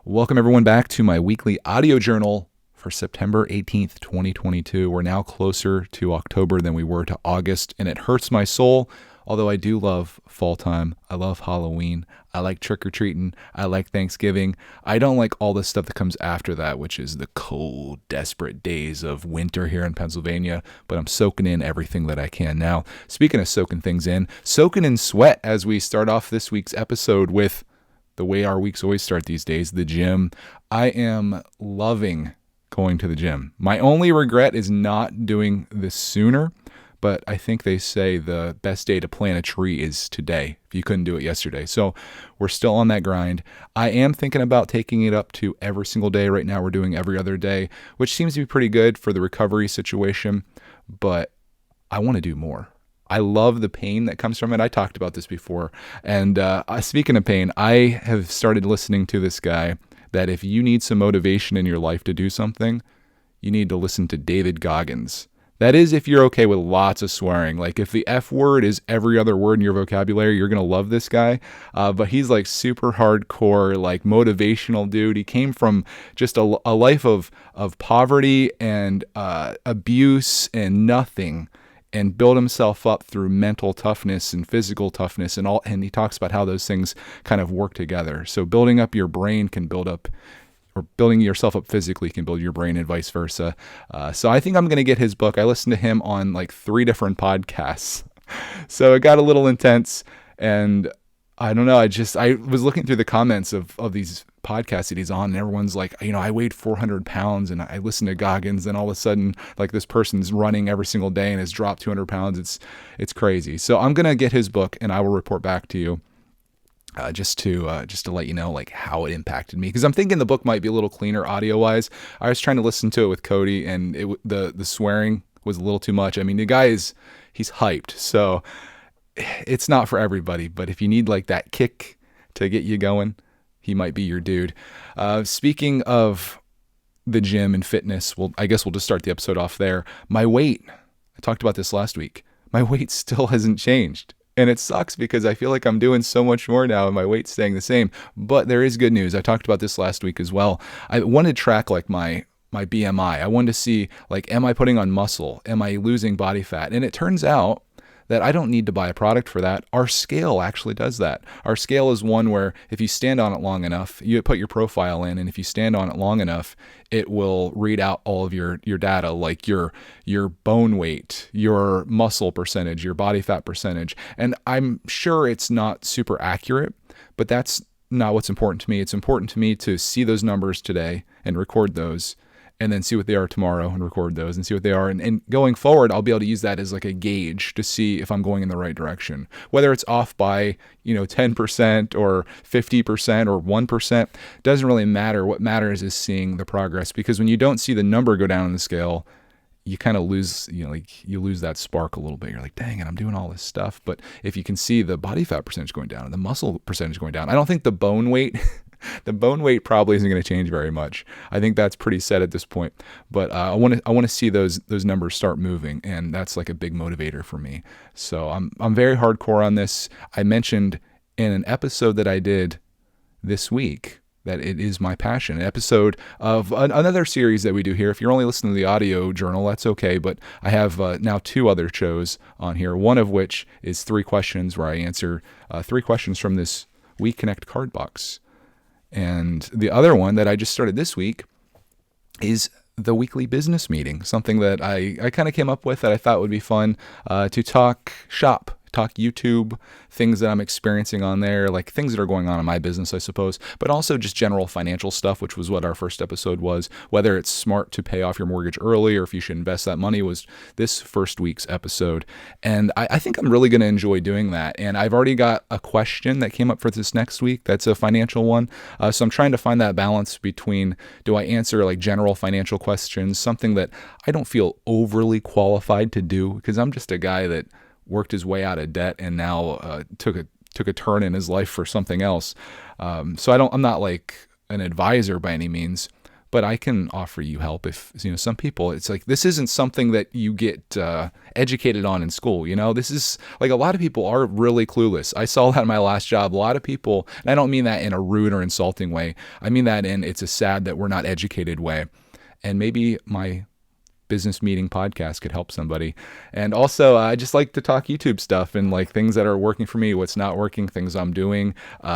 Welcome everyone back to my weekly audio journal for September 18th, 2022. We're now closer to October than we were to August, and it hurts my soul, although I do love fall time. I love Halloween. I like trick-or-treating. I like Thanksgiving. I don't like all the stuff that comes after that, which is the cold, desperate days of winter here in Pennsylvania, but I'm soaking in everything that I can now. Speaking of soaking things in, soaking in sweat as we start off this week's episode with the way our weeks always start these days, the gym. I am loving going to the gym. My only regret is not doing this sooner, but I think they say the best day to plant a tree is today, if you couldn't do it yesterday. So we're still on that grind. I am thinking about taking it up to every single day. Right now we're doing every other day, which seems to be pretty good for the recovery situation, but I want to do more. I love the pain that comes from it. I talked about this before. And speaking of pain, I have started listening to this guy that if you need some motivation in your life to do something, you need to listen to David Goggins. That is if you're okay with lots of swearing. Like if the F word is every other word in your vocabulary, you're going to love this guy. But he's like super hardcore, like motivational dude. He came from just a life of poverty and abuse and nothing, and build himself up through mental toughness and physical toughness and he talks about how those things kind of work together. So building up your brain can build up, or building yourself up physically can build your brain and vice versa. So I think I'm going to get his book. I listened to him on like 3 different podcasts. So it got a little intense, and I don't know. I was looking through the comments of these podcasts that he's on, and everyone's like, I weighed 400 pounds and I listened to Goggins, and all of a sudden, like, this person's running every single day and has dropped 200 pounds. It's crazy. So I'm going to get his book and I will report back to you. Just to let you know like how it impacted me, because I'm thinking the book might be a little cleaner audio wise. I was trying to listen to it with Cody, and the swearing was a little too much. I mean, the guy he's hyped, so it's not for everybody, but if you need like that kick to get you going, he might be your dude. Speaking of the gym and fitness, I guess we'll just start the episode off there. My weight, I talked about this last week. My weight still hasn't changed. And it sucks because I feel like I'm doing so much more now and my weight's staying the same. But there is good news. I talked about this last week as well. I wanted to track like my BMI. I wanted to see like, am I putting on muscle? Am I losing body fat? And it turns out that I don't need to buy a product for that. Our scale actually does that. Our scale is one where if you stand on it long enough, you put your profile in, and if you stand on it long enough, it will read out all of your data, like your bone weight, your muscle percentage, your body fat percentage. And I'm sure it's not super accurate, but that's not what's important to me. It's important to me to see those numbers today and record those, and then see what they are tomorrow and record those and see what they are. And going forward, I'll be able to use that as like a gauge to see if I'm going in the right direction. Whether it's off by, 10% or 50% or 1%, doesn't really matter. What matters is seeing the progress, because when you don't see the number go down on the scale, you kind of lose, you lose that spark a little bit. You're like, dang it, I'm doing all this stuff. But if you can see the body fat percentage going down and the muscle percentage going down, I don't think the bone weight the bone weight probably isn't going to change very much. I think that's pretty set at this point. But I want to see those numbers start moving, and that's like a big motivator for me. So I'm very hardcore on this. I mentioned in an episode that I did this week that it is my passion. An episode of another series that we do here. If you're only listening to the audio journal, that's okay. But I have now 2 other shows on here. One of which is 3 questions, where I answer 3 questions from this We Connect card box. And the other one that I just started this week is the weekly business meeting, something that I kind of came up with that I thought would be fun to talk shop, talk YouTube, things that I'm experiencing on there, like things that are going on in my business, I suppose, but also just general financial stuff, which was what our first episode was. Whether it's smart to pay off your mortgage early or if you should invest that money was this first week's episode. And I think I'm really going to enjoy doing that. And I've already got a question that came up for this next week. That's a financial one. So I'm trying to find that balance between, do I answer like general financial questions, something that I don't feel overly qualified to do, because I'm just a guy that worked his way out of debt and now took a turn in his life for something else. So I'm not like an advisor by any means, but I can offer you help if, some people, it's like, this isn't something that you get educated on in school. This is like, a lot of people are really clueless. I saw that in my last job. A lot of people, and I don't mean that in a rude or insulting way. I mean that in, it's a sad that we're not educated way. And maybe my business meeting podcast could help somebody. And also, I just like to talk YouTube stuff and like things that are working for me, what's not working, things I'm doing,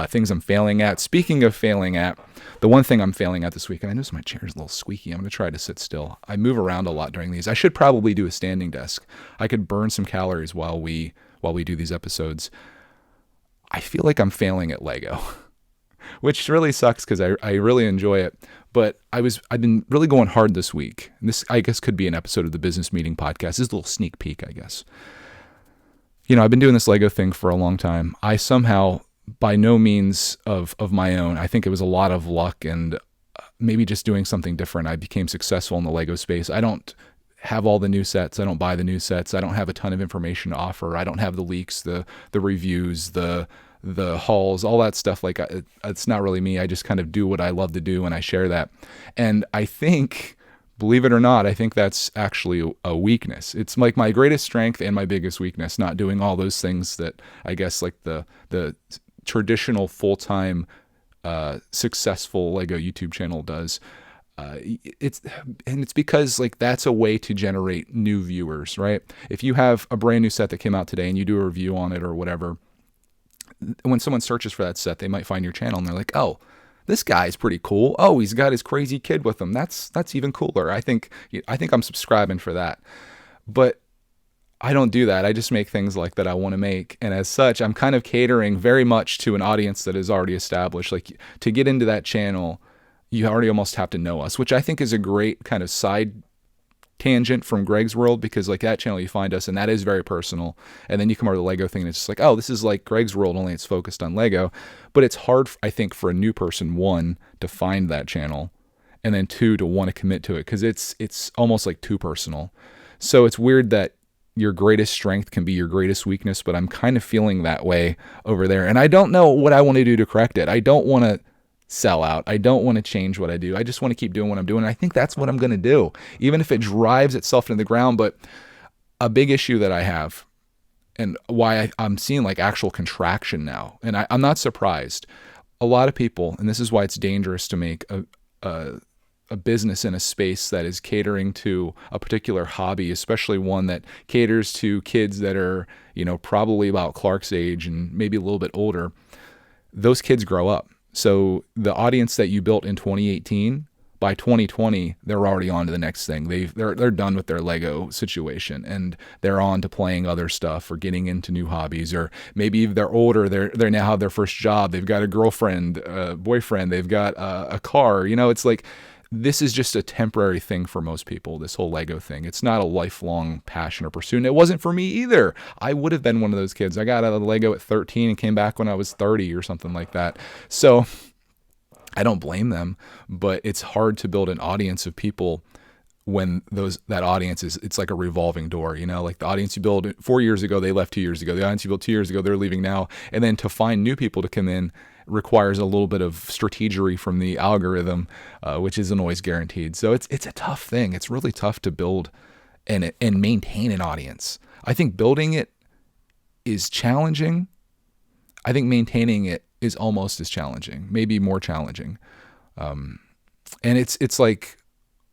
things I'm failing at. Speaking of failing at, the one thing I'm failing at this week, and I notice my chair is a little squeaky. I'm going to try to sit still. I move around a lot during these. I should probably do a standing desk. I could burn some calories while we do these episodes. I feel like I'm failing at Lego, which really sucks because I really enjoy it. But I've been really going hard this week. And this, I guess, could be an episode of the Business Meeting Podcast. This is a little sneak peek, I guess. I've been doing this Lego thing for a long time. I somehow, by no means of my own, I think it was a lot of luck and maybe just doing something different, I became successful in the Lego space. I don't have all the new sets. I don't buy the new sets. I don't have a ton of information to offer. I don't have the leaks, the reviews, the hauls, all that stuff. Like, it's not really me. I just kind of do what I love to do and I share that. And I think, believe it or not, I think that's actually a weakness. It's like my greatest strength and my biggest weakness, not doing all those things that I guess like the traditional full-time successful Lego YouTube channel does. It's because like that's a way to generate new viewers, right? If you have a brand new set that came out today and you do a review on it or whatever, when someone searches for that set, they might find your channel and they're like, oh, this guy's pretty cool. Oh, he's got his crazy kid with him. That's even cooler. I think I'm subscribing for that. But I don't do that. I just make things like that I want to make. And as such, I'm kind of catering very much to an audience that is already established. Like, to get into that channel, you already almost have to know us, which I think is a great kind of side tangent from Greg's World, because like that channel you find us and that is very personal, and then you come over to the Lego thing and it's just like, oh, this is like Greg's World, only it's focused on Lego. But it's hard, I think, for a new person, one, to find that channel, and then two, to want to commit to it, because it's almost like too personal. So it's weird that your greatest strength can be your greatest weakness, but I'm kind of feeling that way over there, and I don't know what I want to do to correct it. I don't want to sell out. I don't want to change what I do. I just want to keep doing what I'm doing. And I think that's what I'm going to do, even if it drives itself into the ground. But a big issue that I have, and why I'm seeing like actual contraction now, and I'm not surprised. A lot of people, and this is why it's dangerous to make a business in a space that is catering to a particular hobby, especially one that caters to kids that are, probably about Clark's age and maybe a little bit older. Those kids grow up. So the audience that you built in 2018, by 2020, they're already on to the next thing. They're done with their Lego situation and they're on to playing other stuff or getting into new hobbies, or maybe they're older. They now have their first job. They've got a girlfriend, boyfriend. They've got a car. It's like, this is just a temporary thing for most people, this whole Lego thing. It's not a lifelong passion or pursuit. And it wasn't for me either. I would have been one of those kids. I got out of Lego at 13 and came back when I was 30 or something like that. So I don't blame them, but it's hard to build an audience of people when that audience it's like a revolving door, like the audience you build 4 years ago, they left 2 years ago. The audience you built 2 years ago, they're leaving now. And then to find new people to come in requires a little bit of strategery from the algorithm, which isn't always guaranteed. So it's a tough thing. It's really tough to build and maintain an audience. I think building it is challenging. I think maintaining it is almost as challenging, maybe more challenging. And it's like,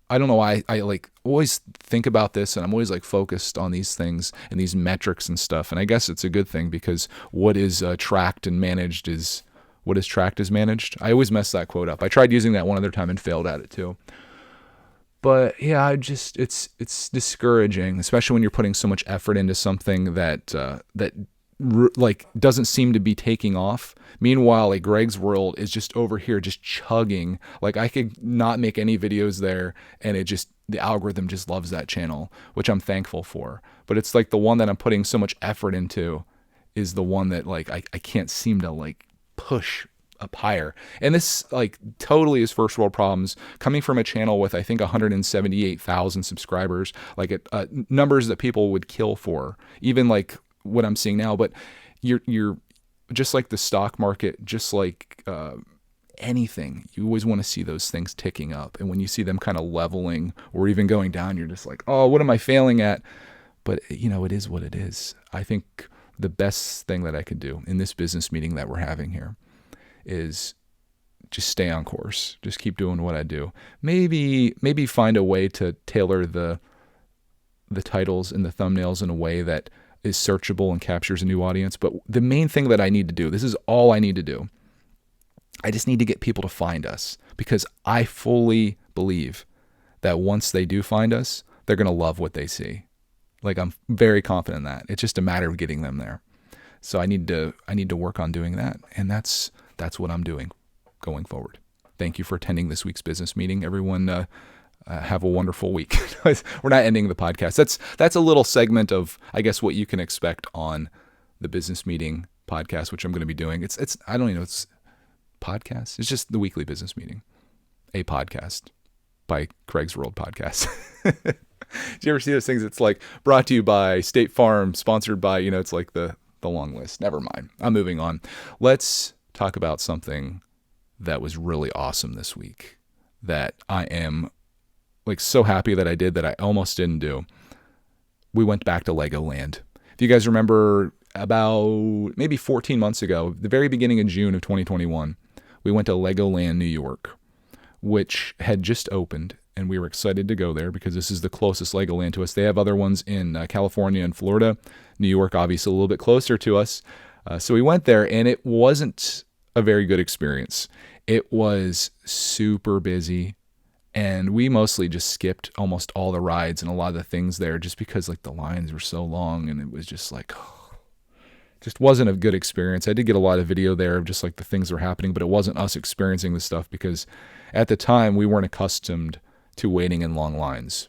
I don't know why I like always think about this, and I'm always like focused on these things and these metrics and stuff. And I guess it's a good thing, because what is tracked and managed is what is tracked is managed. I always mess that quote up. I tried using that one other time and failed at it too. But yeah, it's discouraging, especially when you're putting so much effort into something that like doesn't seem to be taking off. Meanwhile, like Greg's World is just over here just chugging. Like I could not make any videos there, and the algorithm just loves that channel, which I'm thankful for. But it's like the one that I'm putting so much effort into is the one that like I can't seem to like push up higher. And this like totally is first world problems, coming from a channel with I think 178,000 subscribers, like numbers that people would kill for, even like what I'm seeing now. But you're just like the stock market, just like anything, you always want to see those things ticking up. And when you see them kind of leveling or even going down, you're just like, oh, what am I failing at? But, it is what it is. I think the best thing that I could do in this business meeting that we're having here is just stay on course. Just keep doing what I do. Maybe find a way to tailor the titles and the thumbnails in a way that is searchable and captures a new audience. But the main thing that I need to do, this is all I need to do. I just need to get people to find us, because I fully believe that once they do find us, they're going to love what they see. Like, I'm very confident in that. It's just a matter of getting them there. So I need to work on doing that. And that's what I'm doing going forward. Thank you for attending this week's business meeting. Everyone, have a wonderful week. We're not ending the podcast. That's a little segment of, I guess, what you can expect on the business meeting podcast, which I'm going to be doing. It's I don't even know, it's podcast. It's just the weekly business meeting, a podcast by Craig's World Podcast. Do you ever see those things? It's like brought to you by State Farm, sponsored by, it's like the long list. Never mind. I'm moving on. Let's talk about something that was really awesome this week that I am so happy that I did that I almost didn't do. We went back to LEGOLand. If you guys remember, about maybe 14 months ago, the very beginning of June of 2021, we went to LEGOLand New York, which had just opened, and we were excited to go there because this is the closest LEGOLand to us. They have other ones in California and Florida. New York, obviously, a little bit closer to us. So we went there, and it wasn't a very good experience. It was super busy, and we mostly just skipped almost all the rides and a lot of the things there just because the lines were so long, and it was just just wasn't a good experience. I did get a lot of video there of just the things that were happening, but it wasn't us experiencing the stuff because at the time we weren't accustomed to waiting in long lines.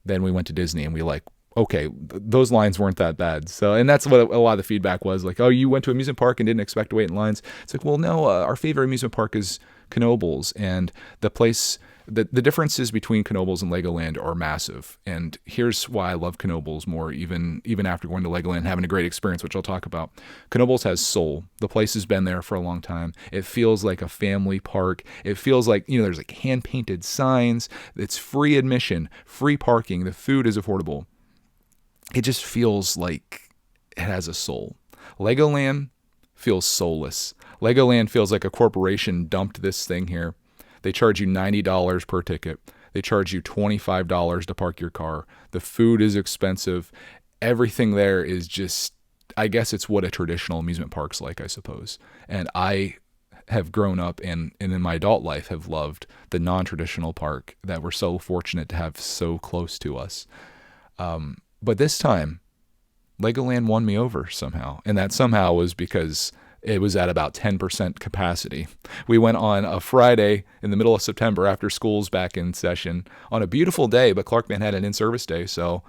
Then we went to Disney and we okay, those lines weren't that bad. So, and that's what a lot of the feedback was oh, you went to an amusement park and didn't expect to wait in lines. It's well, no, our favorite amusement park is Knoebels, and the place, the differences between Knoebels and LEGOLand are massive. And here's why I love Knoebels more, even after going to LEGOLand and having a great experience, which I'll talk about. Knoebels has soul. The place has been there for a long time. It feels like a family park. It feels like, there's hand-painted signs. It's free admission, free parking. The food is affordable. It just feels like it has a soul. LEGOLand feels soulless. LEGOLand feels like a corporation dumped this thing here. They charge you $90 per ticket. They charge you $25 to park your car. The food is expensive. Everything there is just, I guess it's what a traditional amusement park's like, I suppose. And I have grown up and in my adult life have loved the non-traditional park that we're so fortunate to have so close to us. But this time, LEGOLand won me over somehow. And that somehow was because it was at about 10% capacity. We went on a Friday in the middle of September after school's back in session on a beautiful day, but Clarkman had an in-service day, so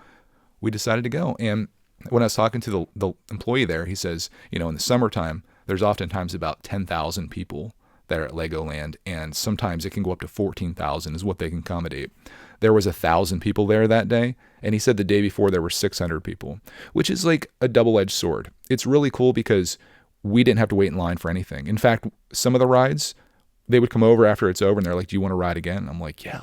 we decided to go. And when I was talking to the employee there, he says, in the summertime, there's oftentimes about 10,000 people there at LEGOLand, and sometimes it can go up to 14,000 is what they can accommodate. There was 1,000 people there that day, and he said the day before there were 600 people, which is like a double-edged sword. It's really cool because we didn't have to wait in line for anything. In fact, some of the rides, they would come over after it's over and they're like, do you want to ride again? I'm like, yeah,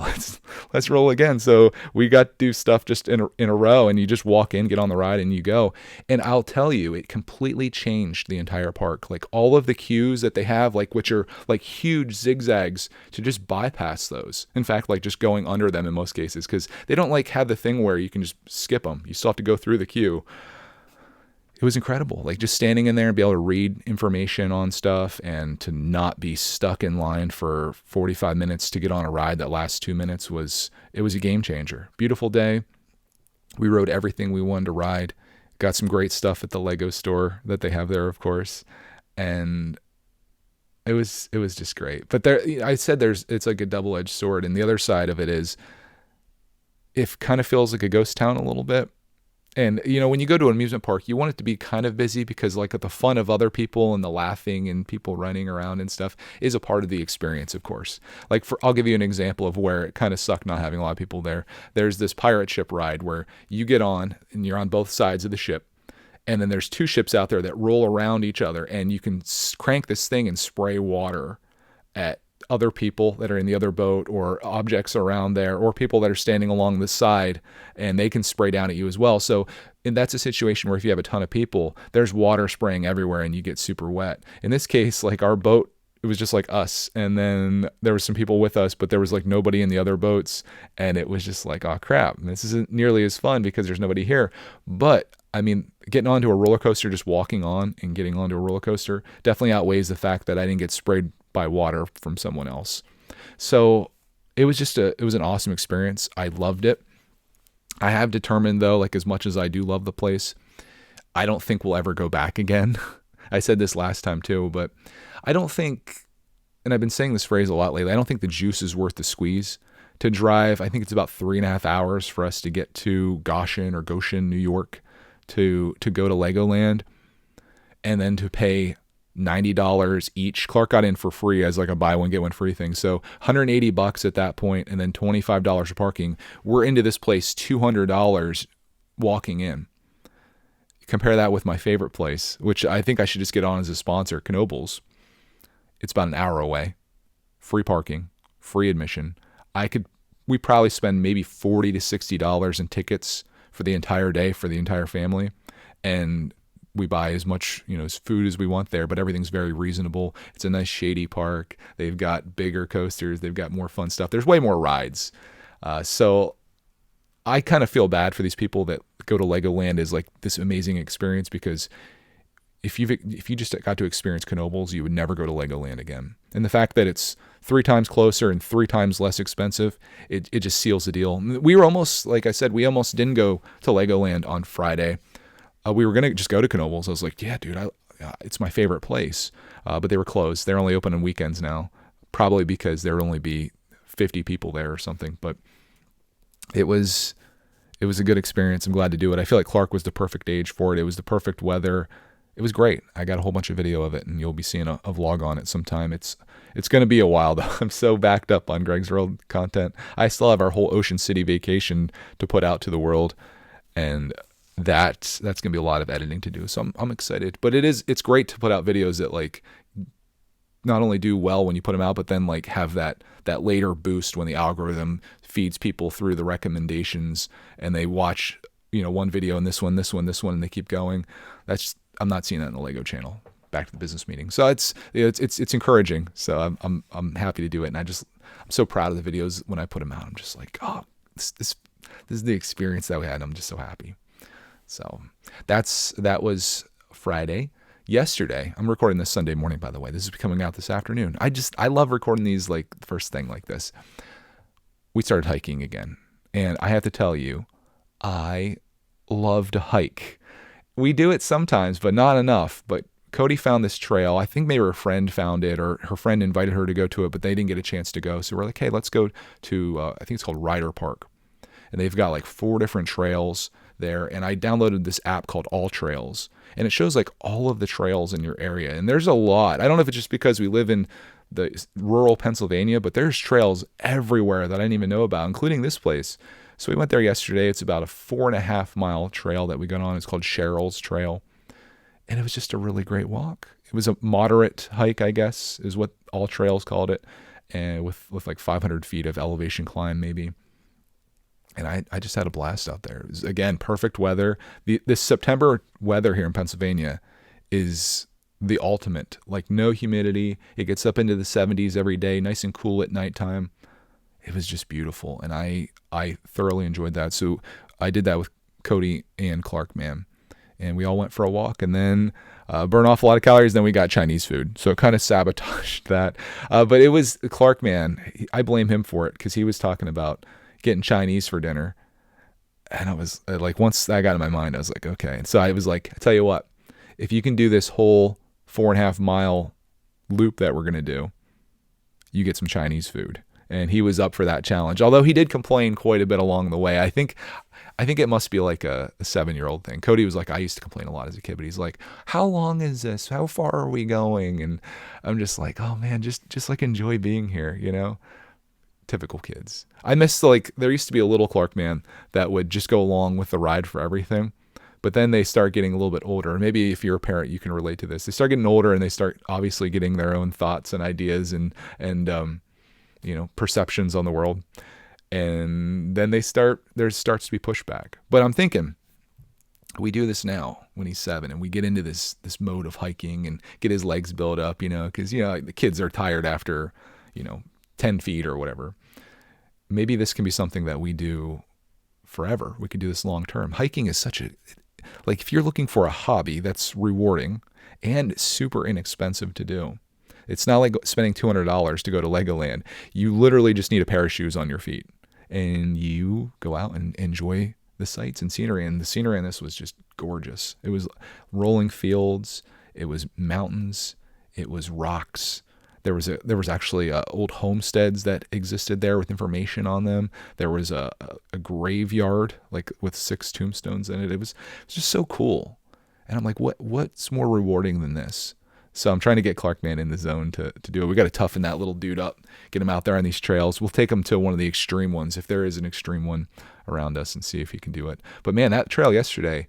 let's roll again. So we got to do stuff just in a row, and you just walk in, get on the ride, and you go. And I'll tell you, it completely changed the entire park. All of the queues that they have, which are huge zigzags, to just bypass those. In fact, just going under them in most cases, because they don't have the thing where you can just skip them. You still have to go through the queue. It was incredible. Just standing in there and be able to read information on stuff and to not be stuck in line for 45 minutes to get on a ride that lasts 2 minutes was a game changer. Beautiful day. We rode everything we wanted to ride. Got some great stuff at the Lego store that they have there, of course. And it was just great. But I said it's like a double-edged sword. And the other side of it is it kind of feels like a ghost town a little bit. And, when you go to an amusement park, you want it to be kind of busy because the fun of other people and the laughing and people running around and stuff is a part of the experience, of course. I'll give you an example of where it kind of sucked not having a lot of people there. There's this pirate ship ride where you get on and you're on both sides of the ship. And then there's two ships out there that roll around each other, and you can crank this thing and spray water at other people that are in the other boat or objects around there or people that are standing along the side, and they can spray down at you as well. So, and that's a situation where if you have a ton of people, there's water spraying everywhere and you get super wet. In this case, like our boat, it was just like us, and then there was some people with us, but there was like nobody in the other boats, and it was just like, oh crap, this isn't nearly as fun because there's nobody here. But I mean, getting onto a roller coaster, just walking on and getting onto a roller coaster definitely outweighs the fact that I didn't get sprayed by water from someone else. So it was just it was an awesome experience. I loved it. I have determined though, like as much as I do love the place, I don't think we'll ever go back again. I said this last time too, but I don't think, and I've been saying this phrase a lot lately, I don't think the juice is worth the squeeze to drive. I think it's about 3.5 hours for us to get to Goshen, New York, to go to Legoland, and then to pay $90 each. Clark got in for free as like a buy one get one free thing, so $180 at that point, and then $25 for parking. We're into this place $200 walking in. Compare that with my favorite place, which I think I should just get on as a sponsor, Knoebels. It's about an hour away, free parking, free admission. We probably spend maybe $40 to $60 in tickets for the entire day for the entire family, and we buy as much, as food as we want there, but everything's very reasonable. It's a nice shady park. They've got bigger coasters. They've got more fun stuff. There's way more rides. So I kind of feel bad for these people that go to Legoland as like this amazing experience, because if you just got to experience Knoebels, you would never go to Legoland again. And the fact that it's 3 times closer and 3 times less expensive, it just seals the deal. We were almost, like I said, we almost didn't go to Legoland on Friday. We were going to just go to Knoebels. I was like, yeah, dude, it's my favorite place. But they were closed. They're only open on weekends now, probably because there would only be 50 people there or something. But it was a good experience. I'm glad to do it. I feel like Clark was the perfect age for it. It was the perfect weather. It was great. I got a whole bunch of video of it, and you'll be seeing a vlog on it sometime. It's going to be a while, though. I'm so backed up on Greg's World content. I still have our whole Ocean City vacation to put out to the world, and that's going to be a lot of editing to do. So I'm excited. But it's great to put out videos that like not only do well when you put them out, but then like have that later boost when the algorithm feeds people through the recommendations and they watch, one video and this one, and they keep going. I'm not seeing that in the Lego channel. Back to the business meeting. So it's encouraging. So I'm happy to do it. And I'm so proud of the videos when I put them out. I'm just like, oh, this is the experience that we had. And I'm just so happy. So that was Friday. Yesterday, I'm recording this Sunday morning, by the way. This is coming out this afternoon. I love recording these like first thing like this. We started hiking again. And I have to tell you, I love to hike. We do it sometimes, but not enough. But Cody found this trail. I think maybe her friend found it, or her friend invited her to go to it, but they didn't get a chance to go. So we're like, hey, let's go to, I think it's called Ryder Park. And they've got like 4 different trails there. And I downloaded this app called All Trails. And it shows like all of the trails in your area. And there's a lot. I don't know if it's just because we live in the rural Pennsylvania, but there's trails everywhere that I didn't even know about, including this place. So we went there yesterday. It's about a 4.5 mile trail that we got on. It's called Cheryl's Trail. And it was just a really great walk. It was a moderate hike, I guess, is what All Trails called it. And with like 500 feet of elevation climb, maybe. And I just had a blast out there. It was, again, perfect weather. This September weather here in Pennsylvania is the ultimate. Like no humidity. It gets up into the 70s every day, nice and cool at nighttime. It was just beautiful. And I thoroughly enjoyed that. So I did that with Cody and Clark, man. And we all went for a walk and then burn off a lot of calories. Then we got Chinese food. So it kind of sabotaged that. But it was Clark, man. I blame him for it because he was talking about getting Chinese for dinner. And I was like, once that got in my mind, I was like, okay. And so I was like, I tell you what, if you can do this whole 4.5 mile loop that we're going to do, you get some Chinese food. And he was up for that challenge. Although he did complain quite a bit along the way. I think it must be like a 7-year-old thing. Cody was like, I used to complain a lot as a kid, but he's like, how long is this? How far are we going? And I'm just like, oh man, just like enjoy being here, Typical kids. I miss there used to be a little Clark man that would just go along with the ride for everything. But then they start getting a little bit older. Maybe if you're a parent, you can relate to this. They start getting older and they start obviously getting their own thoughts and ideas and perceptions on the world. And then there starts to be pushback. But I'm thinking, we do this now when he's 7 and we get into this mode of hiking and get his legs built up, because, the kids are tired after, 10 feet or whatever. Maybe this can be something that we do forever. We could do this long term. Hiking is if you're looking for a hobby that's rewarding and super inexpensive to do, it's not like spending $200 to go to Legoland. You literally just need a pair of shoes on your feet and you go out and enjoy the sights and scenery. And the scenery on this was just gorgeous. It was rolling fields. It was mountains. It was rocks. There was actually old homesteads that existed there with information on them. There was a graveyard with 6 tombstones in it. It was just so cool. And I'm like, what's more rewarding than this? So I'm trying to get Clarkman in the zone to do it. We got to toughen that little dude up, get him out there on these trails. We'll take him to one of the extreme ones, if there is an extreme one around us, and see if he can do it. But man, that trail yesterday,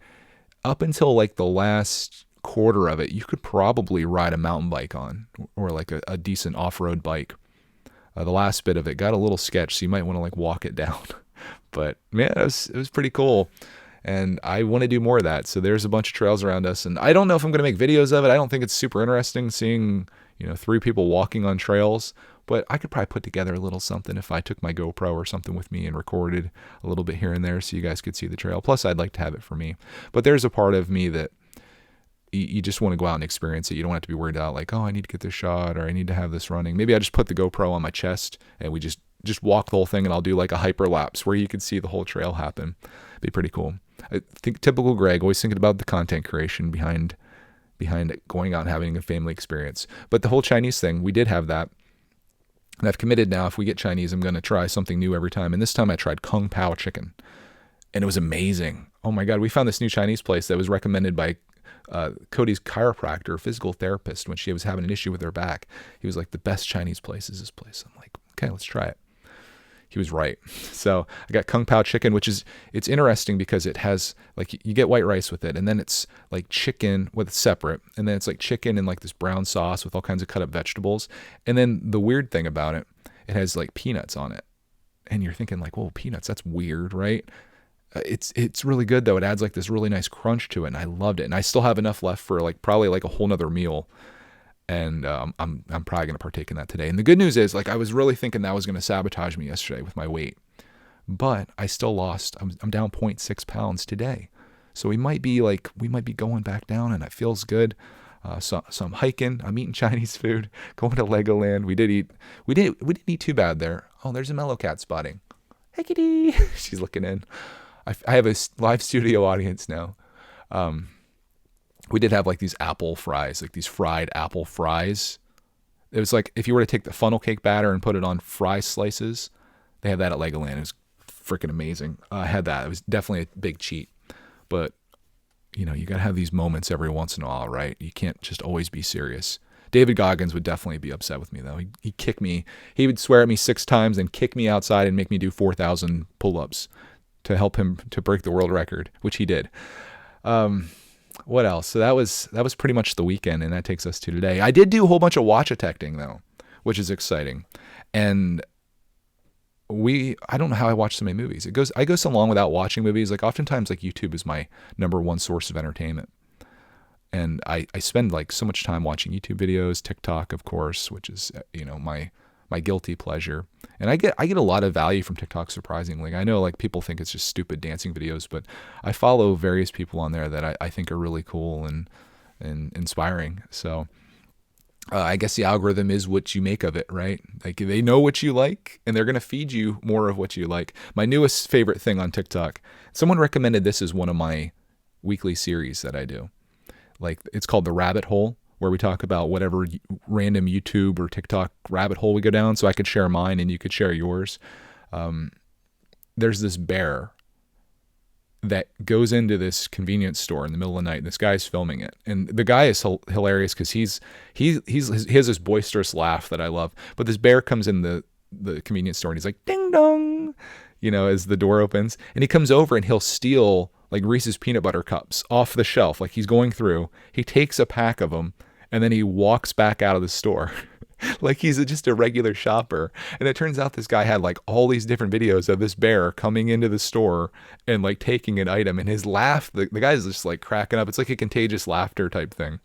up until the last quarter of it, you could probably ride a mountain bike on, or a decent off-road bike. The last bit of it got a little sketch, so you might want to walk it down. But man, it was pretty cool. And I want to do more of that. So there's a bunch of trails around us. And I don't know if I'm going to make videos of it. I don't think it's super interesting seeing, 3 people walking on trails. But I could probably put together a little something if I took my GoPro or something with me and recorded a little bit here and there so you guys could see the trail. Plus, I'd like to have it for me. But there's a part of me that you just want to go out and experience it. You don't have to be worried about I need to get this shot or I need to have this running. Maybe I just put the GoPro on my chest and we just walk the whole thing, and I'll do a hyperlapse where you can see the whole trail happen. Be pretty cool. I think typical Greg, always thinking about the content creation behind going out and having a family experience. But the whole Chinese thing, we did have that. And I've committed now, if we get Chinese, I'm going to try something new every time. And this time I tried Kung Pao chicken. And it was amazing. Oh my God, we found this new Chinese place that was recommended by Cody's chiropractor, physical therapist, when she was having an issue with her back. He was like, the best Chinese place is this place. I'm like, okay, let's try it. He was right. So I got Kung Pao chicken, it's interesting because it has you get white rice with it, and then it's chicken with separate, and then it's chicken and this brown sauce with all kinds of cut up vegetables. And then the weird thing about it, it has peanuts on it. And you're thinking whoa, peanuts, that's weird, right? It's really good though. It adds this really nice crunch to it, and I loved it. And I still have enough left for probably a whole nother meal. And I'm probably going to partake in that today. And the good news is, I was really thinking that was going to sabotage me yesterday with my weight. But I still lost. I'm down 0.6 pounds today. So we might be going back down, and it feels good. So I'm hiking. I'm eating Chinese food. Going to Legoland. We didn't eat too bad there. Oh, there's a mellow cat spotting. Hey, kitty. She's looking in. I have a live studio audience now. We did have these apple fries, these fried apple fries. It was if you were to take the funnel cake batter and put it on fry slices. They have that at Legoland. It was freaking amazing. I had that. It was definitely a big cheat. But, you got to have these moments every once in a while, right? You can't just always be serious. David Goggins would definitely be upset with me, though. He'd kick me. He would swear at me 6 times and kick me outside and make me do 4,000 pull-ups to help him to break the world record, which he did. What else? So that was pretty much the weekend, and that takes us to today. I did do a whole bunch of Watchitecting though, which is exciting. And I don't know how I watch so many movies. I go so long without watching movies. Oftentimes YouTube is my number one source of entertainment. And I spend so much time watching YouTube videos, TikTok, of course, which is my guilty pleasure. And I get a lot of value from TikTok, surprisingly. I know people think it's just stupid dancing videos, but I follow various people on there that I think are really cool and inspiring. So I guess the algorithm is what you make of it, right? They know what you like, and they're going to feed you more of what you like. My newest favorite thing on TikTok, someone recommended this as one of my weekly series that I do. It's called The Rabbit Hole, where we talk about whatever random YouTube or TikTok rabbit hole we go down. So I could share mine and you could share yours. There's this bear that goes into this convenience store in the middle of the night, and this guy's filming it. And the guy is hilarious because he has this boisterous laugh that I love. But this bear comes in the convenience store and he's like, ding dong, as the door opens. And he comes over and he'll steal like Reese's peanut butter cups off the shelf. Like he's going through, he takes a pack of them and then he walks back out of the store. Like he's just a regular shopper. And it turns out this guy had like all these different videos of this bear coming into the store and like taking an item, and his laugh, the guy's just like cracking up. It's like a contagious laughter type thing.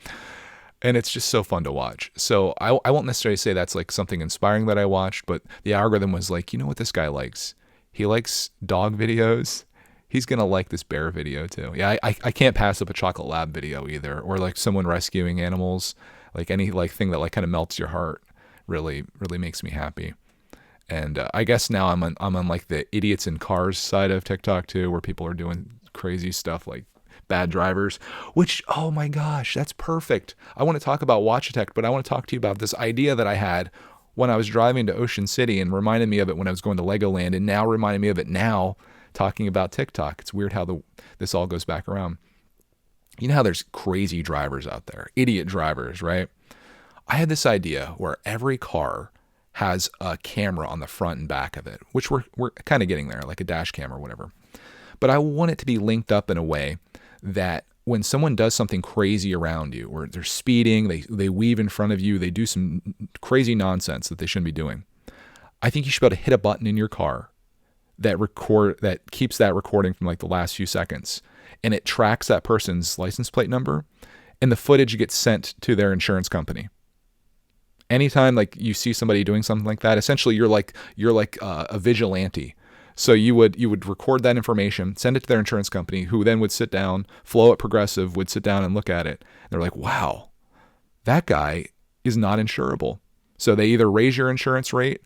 And it's just so fun to watch. So I won't necessarily say that's like something inspiring that I watched, but the algorithm was like, you know what this guy likes? He likes dog videos. He's going to like this bear video too. Yeah, I can't pass up a chocolate lab video either, or like someone rescuing animals, like any like thing that like kind of melts your heart. Really makes me happy. And I guess now I'm on like the idiots in cars side of TikTok too, where people are doing crazy stuff like bad drivers, which, oh my gosh, that's perfect. I want to talk about Watchitect, but I want to talk to you about this idea that I had when I was driving to Ocean City, and reminded me of it when I was going to LEGOLand, and now reminded me of it now talking about TikTok. It's weird how this all goes back around. You know how there's crazy drivers out there, idiot drivers, right? I had this idea where every car has a camera on the front and back of it, which we're kind of getting there, like a dash cam or whatever. But I want it to be linked up in a way that when someone does something crazy around you, or they're speeding, they weave in front of you, they do some crazy nonsense that they shouldn't be doing, I think you should be able to hit a button in your car that keeps that recording from like the last few seconds, and it tracks that person's license plate number, and the footage gets sent to their insurance company. Anytime like you see somebody doing something like that, essentially you're like a vigilante. So you would record that information, send it to their insurance company, who then would sit down, Flow at Progressive would sit down and look at it. They're like, wow, that guy is not insurable. So they either raise your insurance rate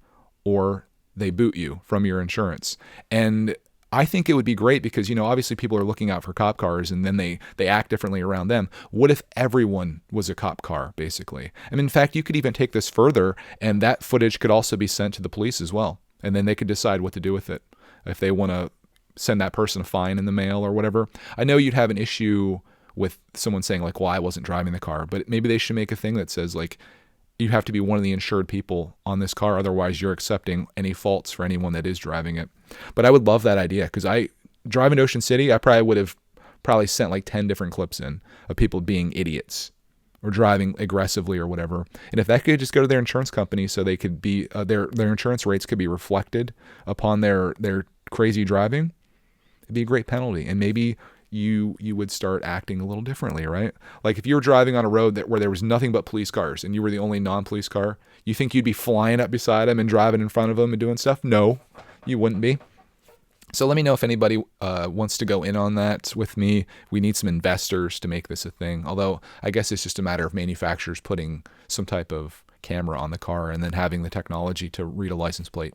or they boot you from your insurance. And I think it would be great because, you know, obviously people are looking out for cop cars, and then they act differently around them. What if everyone was a cop car, basically? And in fact, you could even take this further, and that footage could also be sent to the police as well. And then they could decide what to do with it. If they want to send that person a fine in the mail or whatever. I know you'd have an issue with someone saying like, well, I wasn't driving the car, but maybe they should make a thing that says like, you have to be one of the insured people on this car. Otherwise, you're accepting any faults for anyone that is driving it. But I would love that idea, because driving to Ocean City, I probably would have sent like 10 different clips in of people being idiots or driving aggressively or whatever. And if that could just go to their insurance company, so they could be their insurance rates could be reflected upon their crazy driving, it'd be a great penalty. And maybe you would start acting a little differently, right? Like if you were driving on a road where there was nothing but police cars and you were the only non-police car, you think you'd be flying up beside them and driving in front of them and doing stuff? No, you wouldn't be. So let me know if anybody wants to go in on that with me. We need some investors to make this a thing. Although I guess it's just a matter of manufacturers putting some type of camera on the car and then having the technology to read a license plate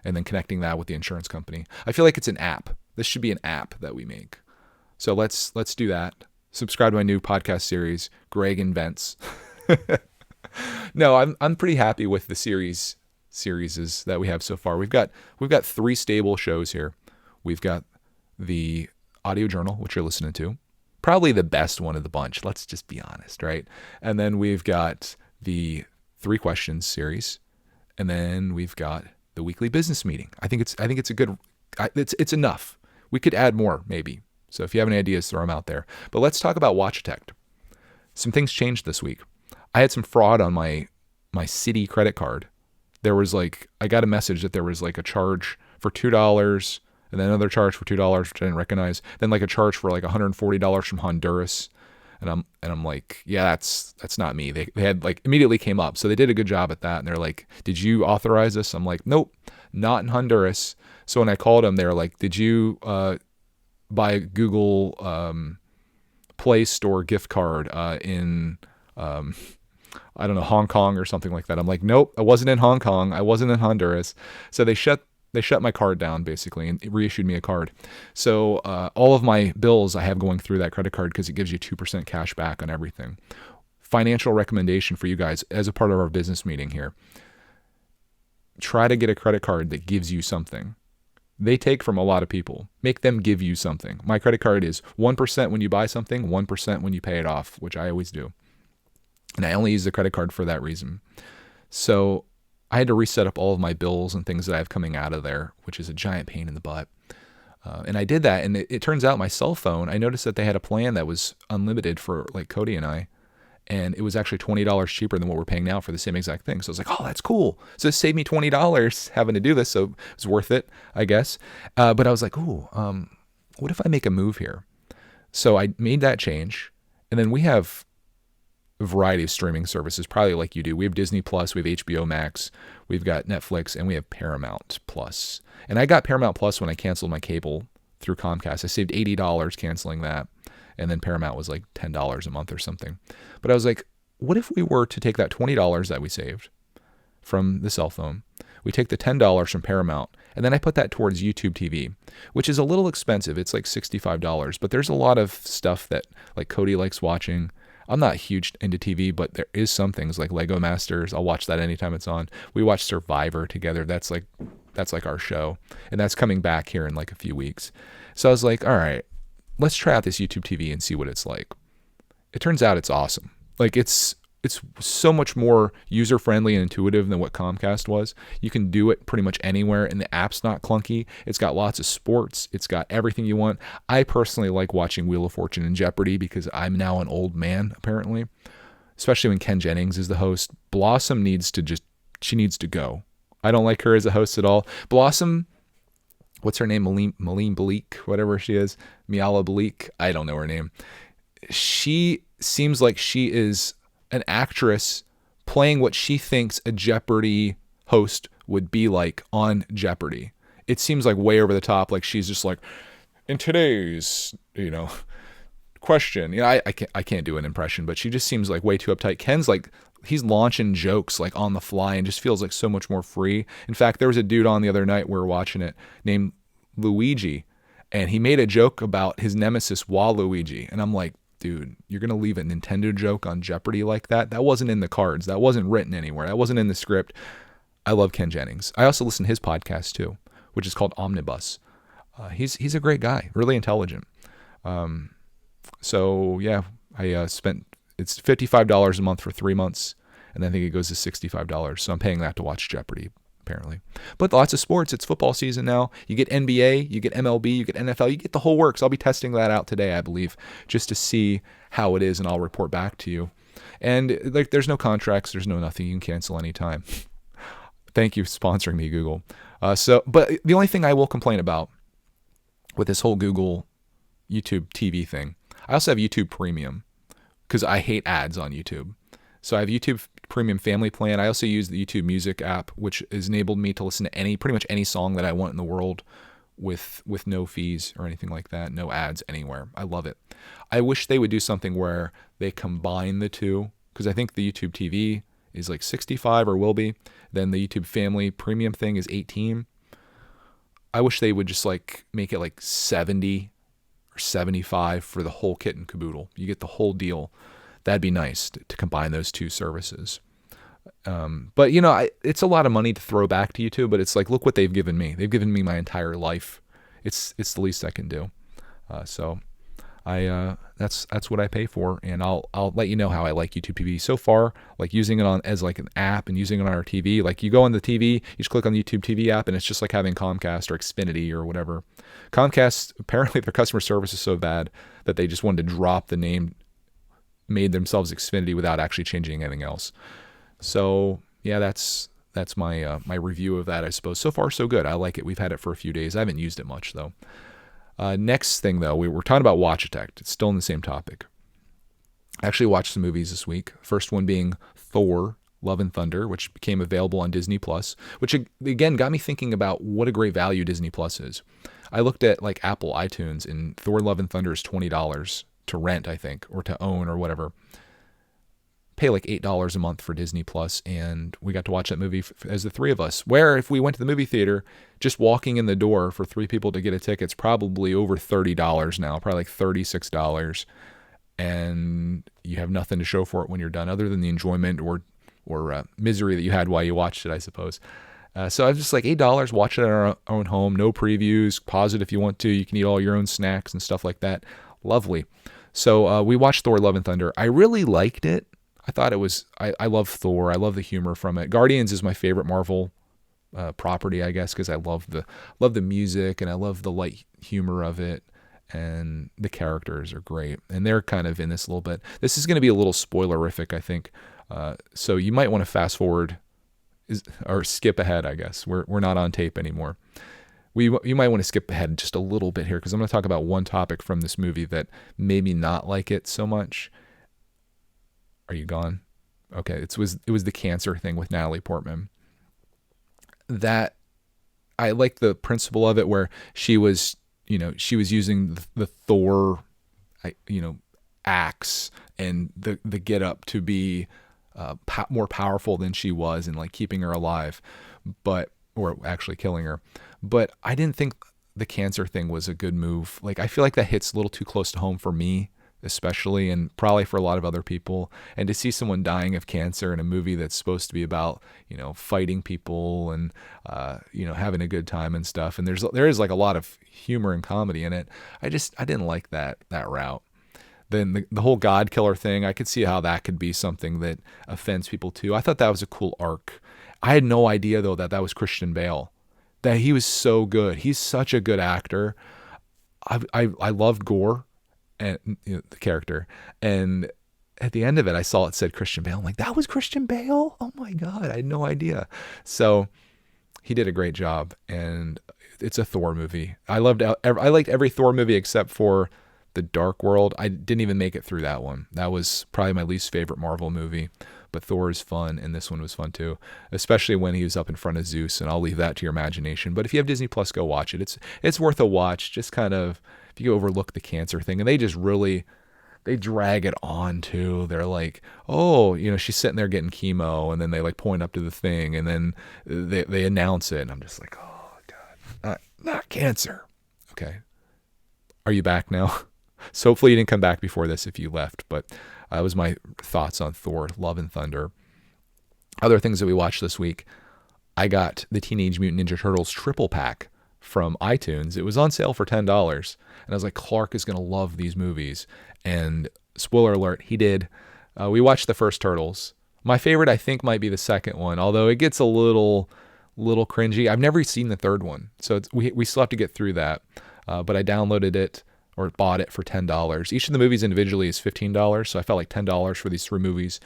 and then connecting that with the insurance company. I feel like it's an app. This should be an app that we make. So let's do that. Subscribe to my new podcast series, Greg Invents. No, I'm pretty happy with the series that we have so far. We've got 3 stable shows here. We've got the audio journal, which you're listening to, probably the best one of the bunch. Let's just be honest, right? And then we've got the 3 questions series, and then we've got the weekly business meeting. I think it's a good. It's enough. We could add more maybe. So if you have any ideas, throw them out there. But let's talk about Watchitect. Some things changed this week. I had some fraud on my Citi credit card. There was I got a message that there was a charge for $2, and then another charge for $2, which I didn't recognize. Then a charge for $140 from Honduras. And I'm like, yeah, that's not me. They had immediately came up. So they did a good job at that. And they're like, did you authorize this? I'm like, nope, not in Honduras. So when I called them, they were like, did you buy a Google Play Store gift card in I don't know, Hong Kong or something like that? I'm like, nope, I wasn't in Hong Kong. I wasn't in Honduras. So they shut my card down basically and reissued me a card. So all of my bills I have going through that credit card because it gives you 2% cash back on everything. Financial recommendation for you guys as a part of our business meeting here. Try to get a credit card that gives you something. They take from a lot of people. Make them give you something. My credit card is 1% when you buy something, 1% when you pay it off, which I always do. And I only use the credit card for that reason. So I had to reset up all of my bills and things that I have coming out of there, which is a giant pain in the butt. And I did that, and it turns out my cell phone, I noticed that they had a plan that was unlimited for like Cody and I, and it was actually $20 cheaper than what we're paying now for the same exact thing. So I was like, oh, that's cool. So it saved me $20 having to do this, so it's worth it, I guess. But I was like, ooh, what if I make a move here? So I made that change, and then we have a variety of streaming services, probably like you do. We have Disney Plus, we have HBO Max, we've got Netflix, and we have Paramount Plus. And I got Paramount Plus when I canceled my cable through Comcast. I saved $80 canceling that, and then Paramount was like $10 a month or something. But I was like, what if we were to take that $20 that we saved from the cell phone, we take the $10 from Paramount, and then I put that towards YouTube TV, which is a little expensive. It's like $65, but there's a lot of stuff that like Cody likes watching. I'm not huge into TV, but there is some things like Lego Masters. I'll watch that anytime it's on. We watch Survivor together. That's like our show, and that's coming back here in like a few weeks. So I was like, all right, let's try out this YouTube TV and see what it's like. It turns out it's awesome. Like it's so much more user-friendly and intuitive than what Comcast was. You can do it pretty much anywhere, and the app's not clunky. It's got lots of sports. It's got everything you want. I personally like watching Wheel of Fortune and Jeopardy because I'm now an old man, apparently, especially when Ken Jennings is the host. Blossom needs to go. I don't like her as a host at all. Blossom, what's her name? Malene Bleak, whatever she is. Miala Bleak. I don't know her name. She seems like she is an actress playing what she thinks a Jeopardy host would be like on Jeopardy. It seems like way over the top. Like she's just like, in today's, question. I can't do an impression, but she just seems like way too uptight. Ken's like, he's launching jokes like on the fly and just feels like so much more free. In fact, there was a dude on the other night, we were watching it, named Luigi, and he made a joke about his nemesis Waluigi. And I'm like, dude, you're going to leave a Nintendo joke on Jeopardy like that? That wasn't in the cards. That wasn't written anywhere. That wasn't in the script. I love Ken Jennings. I also listen to his podcast too, which is called Omnibus. He's a great guy, really intelligent. So yeah, it's $55 a month for 3 months, and I think it goes to $65. So I'm paying that to watch Jeopardy, apparently. But lots of sports. It's football season now. You get NBA, you get MLB, you get NFL, you get the whole works. I'll be testing that out today, I believe, just to see how it is, and I'll report back to you. And like, there's no contracts, there's no nothing. You can cancel anytime. Thank you for sponsoring me, Google. But the only thing I will complain about with this whole Google YouTube TV thing, I also have YouTube Premium because I hate ads on YouTube. So I have YouTube Premium Family Plan. I also use the YouTube Music app, which has enabled me to listen to pretty much any song that I want in the world with no fees or anything like that, no ads anywhere. I love it. I wish they would do something where they combine the two, because I think the YouTube TV is like 65 or will be. Then the YouTube Family Premium thing is 18. I wish they would just like make it like 70 or 75 for the whole kit and caboodle. You get the whole deal. That'd be nice to combine those two services. But it's a lot of money to throw back to YouTube, but it's like, look what they've given me. They've given me my entire life. It's the least I can do. So that's what I pay for, and I'll let you know how I like YouTube TV so far. Like using it as like an app and using it on our TV. Like you go on the TV, you just click on the YouTube TV app, and it's just like having Comcast or Xfinity or whatever. Comcast, apparently their customer service is so bad that they just wanted to drop the name, made themselves Xfinity without actually changing anything else. So yeah, that's my my review of that, I suppose. So far, so good. I like it. We've had it for a few days. I haven't used it much though. Next thing though, we were talking about Watchitect. It's still in the same topic. I actually watched some movies this week. First one being Thor Love and Thunder, which became available on Disney Plus, which again got me thinking about what a great value Disney Plus is. I looked at like Apple iTunes, and Thor Love and Thunder is $20 to rent, I think, or to own or whatever. Pay like $8 a month for Disney Plus, and we got to watch that movie as the three of us, where if we went to the movie theater, just walking in the door for three people to get a ticket, it's probably over $30 now, probably like $36, and you have nothing to show for it when you're done other than the enjoyment or misery that you had while you watched it, I suppose. So I was just like, $8, watch it at our own home, no previews, pause it if you want to, you can eat all your own snacks and stuff like that. Lovely. So we watched Thor Love and Thunder. I really liked it. I thought it was, I love Thor. I love the humor from it. Guardians is my favorite Marvel property, I guess, because I love the music and I love the light humor of it, and the characters are great, and they're kind of in this a little bit. This is going to be a little spoilerific, I think, so you might want to fast forward or skip ahead. I guess we're not on tape anymore. You might want to skip ahead just a little bit here because I'm going to talk about one topic from this movie that made me not like it so much. Are you gone? Okay, it was the cancer thing with Natalie Portman. That I like the principle of it, where she was using the Thor, axe and the get up to be more powerful than she was, and like keeping her alive, or actually killing her. But I didn't think the cancer thing was a good move. Like, I feel like that hits a little too close to home for me, especially, and probably for a lot of other people. And to see someone dying of cancer in a movie that's supposed to be about, fighting people and, having a good time and stuff. And there is like a lot of humor and comedy in it. I didn't like that route. Then the whole God killer thing, I could see how that could be something that offends people too. I thought that was a cool arc. I had no idea though that was Christian Bale. That he was so good. He's such a good actor. I loved Gore and the character. And at the end of it, I saw it said Christian Bale. I'm like, that was Christian Bale? Oh my God, I had no idea. So he did a great job, and it's a Thor movie. I liked every Thor movie except for The Dark World. I didn't even make it through that one. That was probably my least favorite Marvel movie. But Thor is fun, and this one was fun too, especially when he was up in front of Zeus, and I'll leave that to your imagination. But if you have Disney Plus, go watch it. It's worth a watch. Just kind of, if you overlook the cancer thing, and they drag it on too. They're like, oh, she's sitting there getting chemo, and then they like point up to the thing, and then they announce it, and I'm just like, oh God, not cancer. Okay, are you back now? So hopefully you didn't come back before this if you left, but that was my thoughts on Thor Love and Thunder. Other things that we watched this week, I got the Teenage Mutant Ninja Turtles triple pack from iTunes. It was on sale for $10, and I was like, Clark is going to love these movies. And spoiler alert, he did. We watched the first Turtles. My favorite, I think, might be the second one, although it gets a little cringy. I've never seen the third one, so we still have to get through that. But I downloaded it, or bought it for $10. Each of the movies individually is $15, so I felt like $10 for these three movies.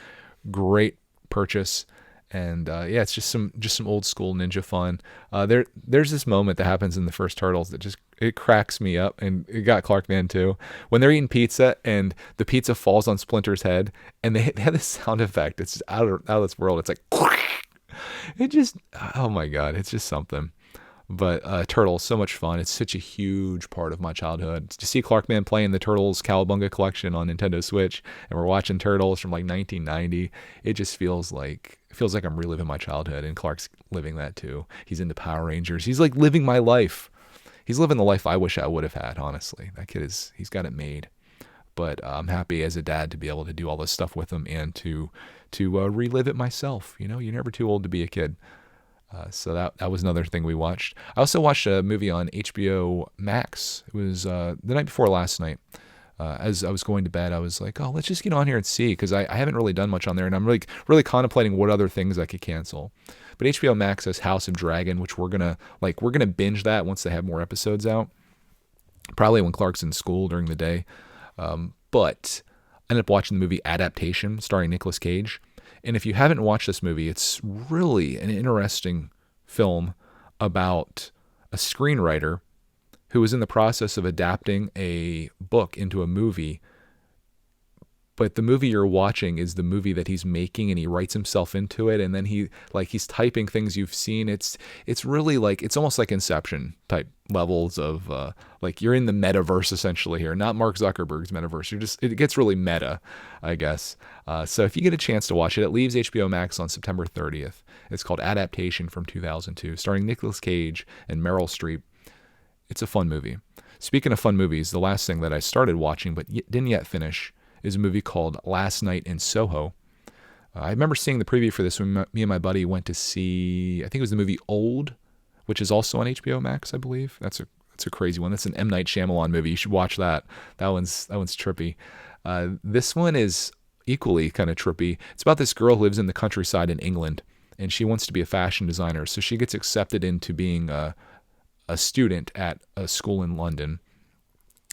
Great purchase. And it's just some old school ninja fun. There's this moment that happens in the first Turtles that it cracks me up, and it got Clark Van too. When they're eating pizza and the pizza falls on Splinter's head, and they have this sound effect. It's just out of this world. It's like, it just, oh my God, it's just something. But Turtles, so much fun. It's such a huge part of my childhood. To see Clark Man playing the Turtles Cowabunga collection on Nintendo Switch, and we're watching Turtles from like 1990, it just feels like I'm reliving my childhood, and Clark's living that too. He's into Power Rangers. He's like living my life. He's living the life I wish I would have had, honestly. That kid he's got it made. But I'm happy as a dad to be able to do all this stuff with him and to relive it myself. You're never too old to be a kid. So that was another thing we watched. I also watched a movie on HBO Max. It was the night before last night. As I was going to bed, I was like, oh, let's just get on here and see, because I haven't really done much on there, and I'm really contemplating what other things I could cancel. But HBO Max has House of Dragon, which we're gonna binge that once they have more episodes out. Probably when Clark's in school during the day. But I ended up watching the movie Adaptation, starring Nicolas Cage. And if you haven't watched this movie, it's really an interesting film about a screenwriter who was in the process of adapting a book into a movie. But the movie you're watching is the movie that he's making, and he writes himself into it. And then he's typing things you've seen. It's really like, it's almost like Inception type levels of like you're in the metaverse essentially here, not Mark Zuckerberg's metaverse. It gets really meta, I guess. So if you get a chance to watch it, it leaves HBO Max on September 30th. It's called Adaptation from 2002, starring Nicolas Cage and Meryl Streep. It's a fun movie. Speaking of fun movies, the last thing that I started watching but didn't yet finish is a movie called Last Night in Soho. I remember seeing the preview for this when me and my buddy went to see, I think it was the movie Old, which is also on HBO Max, I believe. That's a crazy one. That's an M. Night Shyamalan movie. You should watch that. That one's trippy. This one is equally kind of trippy. It's about this girl who lives in the countryside in England, and she wants to be a fashion designer. So she gets accepted into being a student at a school in London.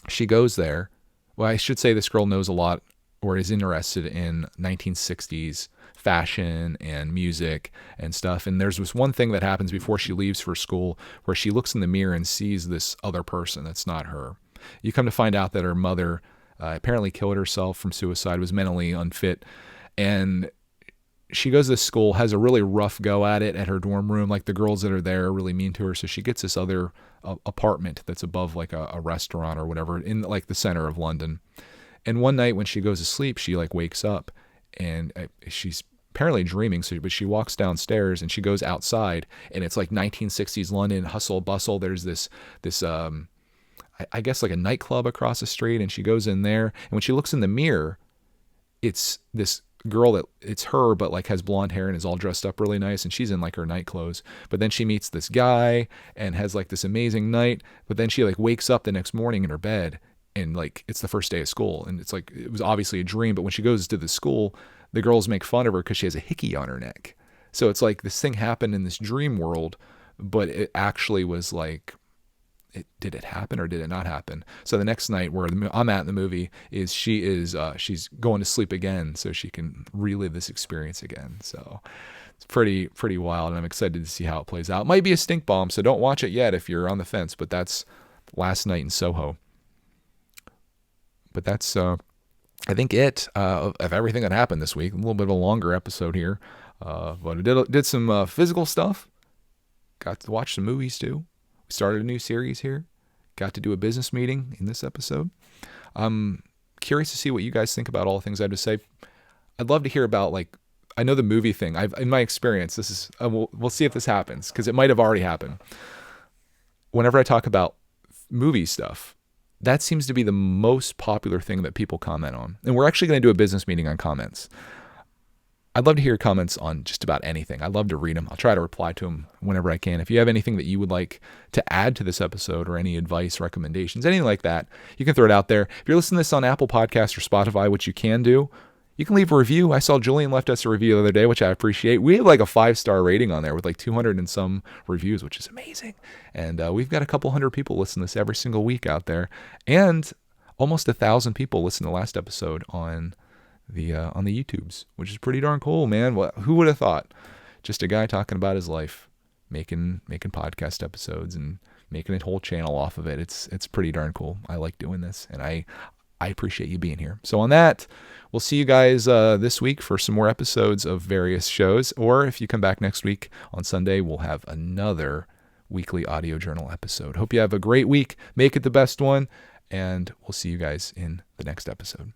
She goes there. Well, I should say this girl knows a lot or is interested in 1960s fashion and music and stuff. And there's this one thing that happens before she leaves for school where she looks in the mirror and sees this other person that's not her. You come to find out that her mother apparently killed herself from suicide, was mentally unfit, and she goes to this school, has a really rough go at it at her dorm room. Like the girls that are there are really mean to her. So she gets this other apartment that's above like a restaurant or whatever in like the center of London. And one night when she goes to sleep, she like wakes up and she's apparently dreaming. So, but she walks downstairs and she goes outside and it's like 1960s London, hustle bustle. There's this I guess like a nightclub across the street, and she goes in there. And when she looks in the mirror, it's this girl that it's her, but like has blonde hair and is all dressed up really nice, and she's in like her night clothes. But then she meets this guy and has like this amazing night, but then she like wakes up the next morning in her bed and like it's the first day of school, and it's like it was obviously a dream. But when she goes to the school, the girls make fun of her because she has a hickey on her neck. So it's like this thing happened in this dream world, but it actually was like, did it happen or did it not happen? So the next night where I'm at in the movie is she's going to sleep again so she can relive this experience again. So it's pretty wild, and I'm excited to see how it plays out. It might be a stink bomb, so don't watch it yet if you're on the fence, but that's Last Night in Soho. But that's I think it of everything that happened this week. A little bit of a longer episode here, but I did some physical stuff. Got to watch some movies too. Started a new series here. Got to do a business meeting in this episode. I'm curious to see what you guys think about all the things I had to say. I'd love to hear about, like, I know the movie thing. In my experience, this is we'll see if this happens because it might have already happened. Whenever I talk about movie stuff, that seems to be the most popular thing that people comment on. And we're actually going to do a business meeting on comments. I'd love to hear comments on just about anything. I'd love to read them. I'll try to reply to them whenever I can. If you have anything that you would like to add to this episode or any advice, recommendations, anything like that, you can throw it out there. If you're listening to this on Apple Podcasts or Spotify, which you can do, you can leave a review. I saw Julian left us a review the other day, which I appreciate. We have like a 5-star rating on there with like 200 and some reviews, which is amazing. And we've got a couple hundred people listen to this every single week out there. And almost 1,000 people listen to the last episode on the YouTubes, which is pretty darn cool, man. Who would have thought? Just a guy talking about his life, making podcast episodes and making a whole channel off of it. It's pretty darn cool. I like doing this, and I appreciate you being here. So on that, we'll see you guys this week for some more episodes of various shows. Or if you come back next week on Sunday, we'll have another weekly audio journal episode. Hope you have a great week. Make it the best one, and we'll see you guys in the next episode.